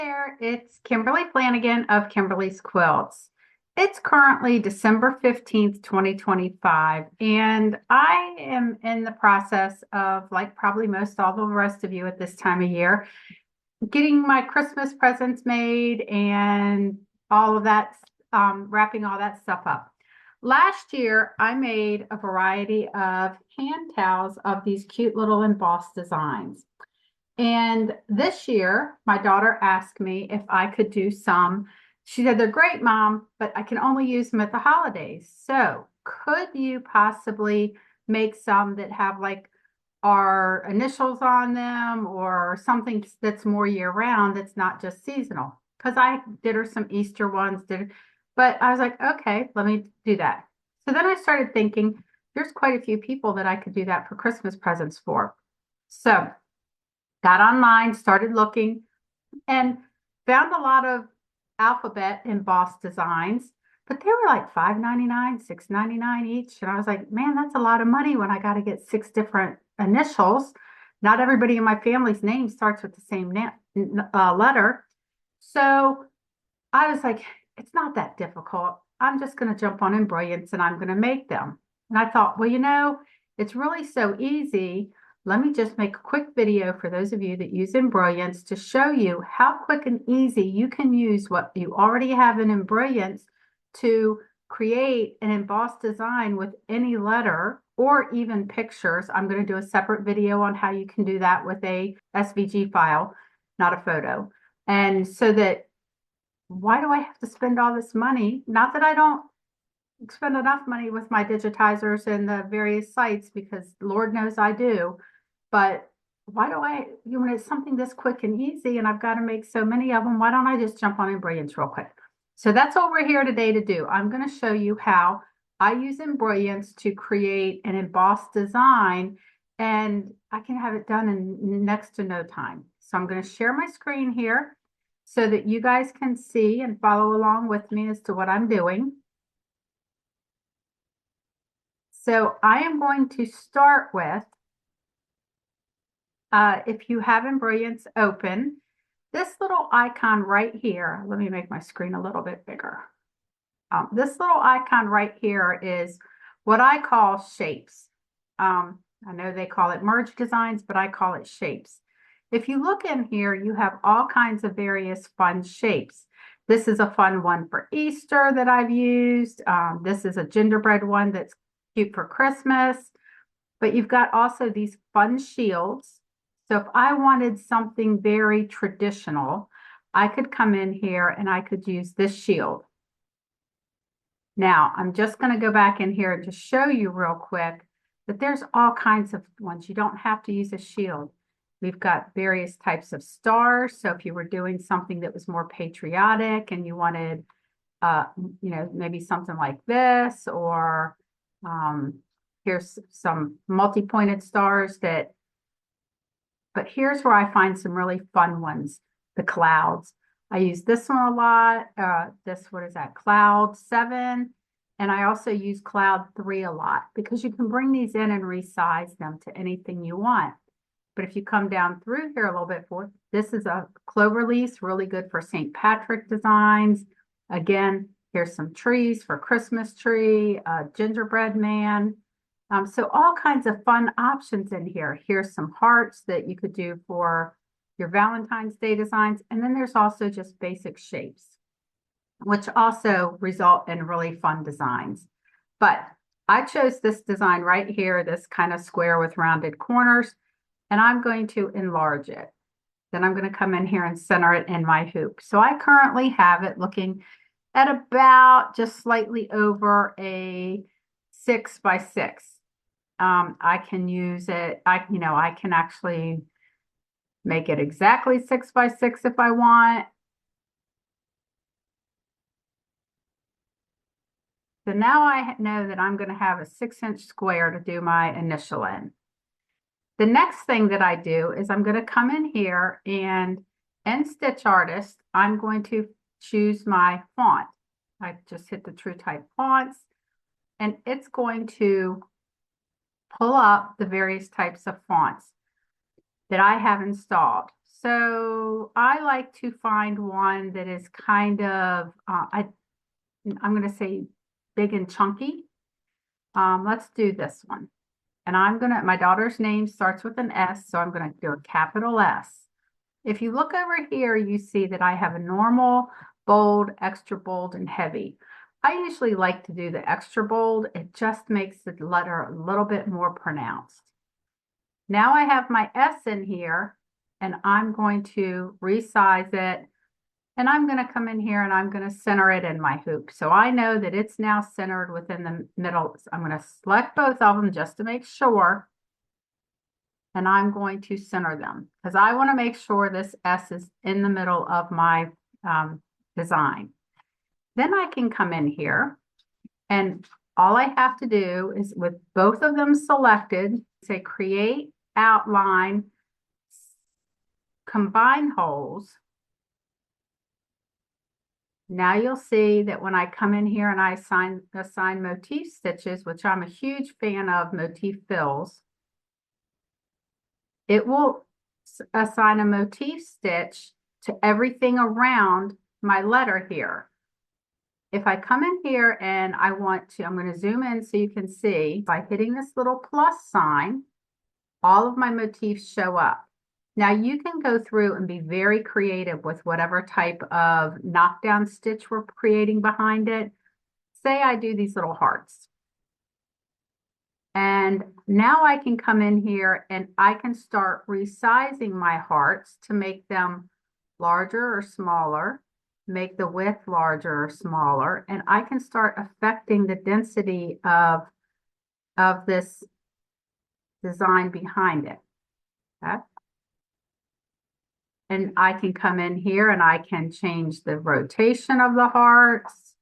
There, it's Kimberly Flanagan of Kimberly's Quilts. It's currently December 15th, 2025, and I am in the process of, like probably most all the rest of you at this time of year, getting my Christmas presents made and all of that, wrapping all that stuff up. Last year, I made a variety of hand towels of these cute little embossed designs. And this year, my daughter asked me if I could do some. She said, "They're great, Mom, but I can only use them at the holidays. So, could you possibly make some that have like our initials on them or something that's more year round that's not just seasonal?" Because I did her some Easter ones, but I was like, okay, let me do that. So then I started thinking, there's quite a few people that I could do that for Christmas presents for. So got online, started looking, and found a lot of alphabet embossed designs, but they were like $5.99, $6.99 each. And I was like, man, that's a lot of money when I got to get six different initials. Not everybody in my family's name starts with the same letter. So I was like, it's not that difficult. I'm just going to jump on Embrilliance and I'm going to make them. And I thought, well, it's really so easy. Let me just make a quick video for those of you that use Embrilliance to show you how quick and easy you can use what you already have in Embrilliance to create an embossed design with any letter or even pictures. I'm going to do a separate video on how you can do that with a SVG file, not a photo. And so that why do I have to spend all this money? Not that I don't spend enough money with my digitizers and the various sites, because Lord knows I do. But why do when it's something this quick and easy and I've got to make so many of them, why don't I just jump on Embrilliance real quick? So that's what we're here today to do. I'm going to show you how I use Embrilliance to create an embossed design, and I can have it done in next to no time. So I'm going to share my screen here so that you guys can see and follow along with me as to what I'm doing. So I am going to start with, if you have Embrilliance open, this little icon right here, let me make my screen a little bit bigger. This little icon right here is what I call shapes. I know they call it merge designs, but I call it shapes. If you look in here, you have all kinds of various fun shapes. This is a fun one for Easter that I've used. This is a gingerbread one that's cute for Christmas. But you've got also these fun shields. So if I wanted something very traditional, I could come in here and I could use this shield. Now, I'm just going to go back in here to show you real quick that there's all kinds of ones. You don't have to use a shield. We've got various types of stars. So if you were doing something that was more patriotic and you wanted, maybe something like this, or here's some multi-pointed stars but here's where I find some really fun ones, the clouds. I use this one a lot. What is that? Cloud 7. And I also use Cloud 3 a lot because you can bring these in and resize them to anything you want. But if you come down through here a little bit forth, this is a clover leaf, really good for St. Patrick designs. Again, here's some trees for Christmas tree, gingerbread man. So all kinds of fun options in here. Here's some hearts that you could do for your Valentine's Day designs. And then there's also just basic shapes, which also result in really fun designs. But I chose this design right here, this kind of square with rounded corners, and I'm going to enlarge it. Then I'm going to come in here and center it in my hoop. So I currently have it looking at about just slightly over a 6 by 6. I can use it. I can actually make it exactly 6 by 6 if I want. So now I know that I'm going to have a 6-inch square to do my initial in. The next thing that I do is I'm going to come in here and in Stitch Artist, I'm going to choose my font. I just hit the True Type fonts, and it's going to pull up the various types of fonts that I have installed. So I like to find one that is kind of, I'm going to say big and chunky. Let's do this one. And my daughter's name starts with an S, so I'm going to do a capital S. If you look over here, you see that I have a normal, bold, extra bold, and heavy. I usually like to do the extra bold. It just makes the letter a little bit more pronounced. Now I have my S in here, and I'm going to resize it. And I'm going to come in here and I'm going to center it in my hoop. So I know that it's now centered within the middle. So I'm going to select both of them just to make sure. And I'm going to center them because I want to make sure this S is in the middle of my design. Then I can come in here and all I have to do is with both of them selected, say create, outline, combine holes. Now you'll see that when I come in here and I assign motif stitches, which I'm a huge fan of motif fills, it will assign a motif stitch to everything around my letter here. If I come in here and I'm going to zoom in so you can see, by hitting this little plus sign, all of my motifs show up. Now you can go through and be very creative with whatever type of knockdown stitch we're creating behind it. Say I do these little hearts. And now I can come in here and I can start resizing my hearts to make them larger or smaller, make the width larger or smaller, and I can start affecting the density of this design behind it. Okay? And I can come in here and I can change the rotation of the hearts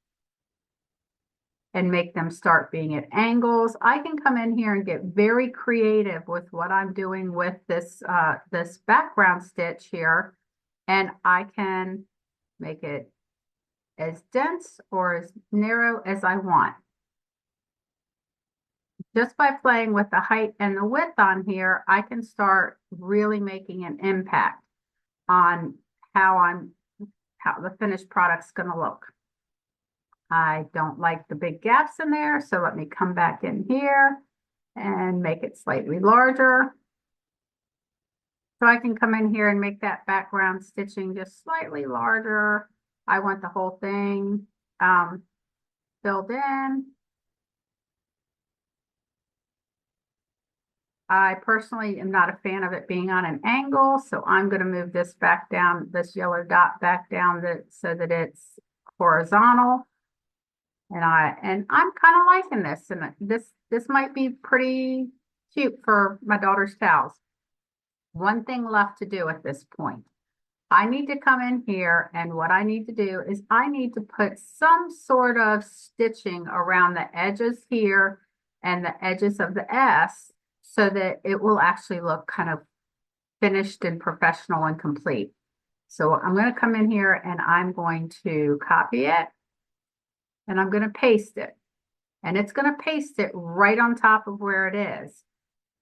and make them start being at angles. I can come in here and get very creative with what I'm doing with this, this background stitch here. And I can make it as dense or as narrow as I want. Just by playing with the height and the width on here, I can start really making an impact on how the finished product's going to look. I don't like the big gaps in there, so let me come back in here and make it slightly larger. So I can come in here and make that background stitching just slightly larger. I want the whole thing filled in. I personally am not a fan of it being on an angle, so I'm going to move this back down, this yellow dot back down so that it's horizontal. And I'm kind of liking this, and this might be pretty cute for my daughter's towels. One thing left to do at this point. I need to come in here, and what I need to do is I need to put some sort of stitching around the edges here and the edges of the S so that it will actually look kind of finished and professional and complete. So I'm going to come in here and I'm going to copy it and I'm going to paste it. And it's going to paste it right on top of where it is.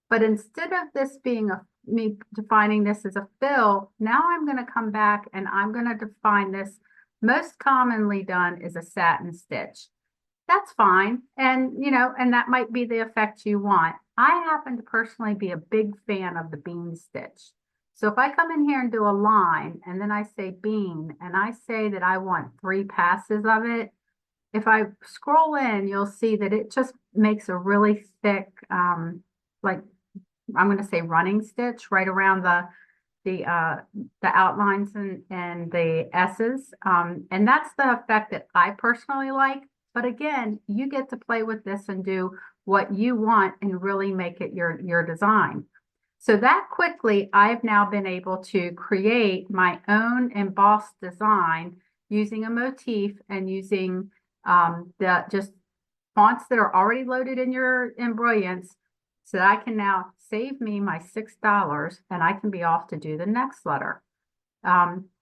But instead of this being me defining this as a fill, now I'm going to come back and I'm going to define this. Most commonly done is a satin stitch. That's fine. And, and that might be the effect you want. I happen to personally be a big fan of the bean stitch. So if I come in here and do a line and then I say bean and I say that I want 3 passes of it, if I scroll in, you'll see that it just makes a really thick, like I'm going to say running stitch right around the outlines and the S's. And that's the effect that I personally like. But again, you get to play with this and do what you want and really make it your design. So that quickly, I've now been able to create my own embossed design using a motif and using the just fonts that are already loaded in your Embrilliance, so that I can now save me my $6 and I can be off to do the next letter.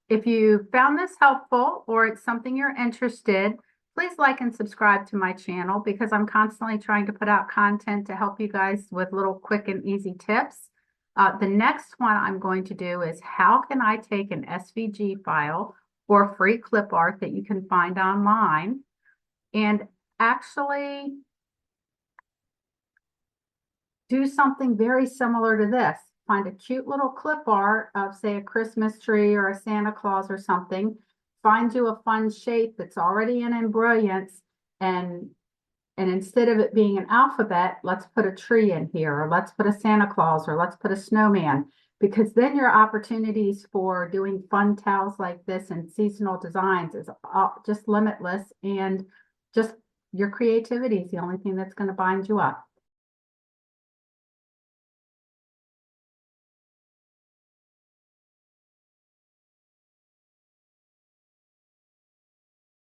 If you found this helpful or it's something you're interested, please like and subscribe to my channel because I'm constantly trying to put out content to help you guys with little quick and easy tips. The next one I'm going to do is how can I take an SVG file or free clip art that you can find online and actually do something very similar to this. Find a cute little clip art of, say, a Christmas tree or a Santa Claus or something. Find you a fun shape that's already in Embrilliance, and instead of it being an alphabet, let's put a tree in here, or let's put a Santa Claus, or let's put a snowman, because then your opportunities for doing fun towels like this and seasonal designs is just limitless, and just your creativity is the only thing that's going to bind you up.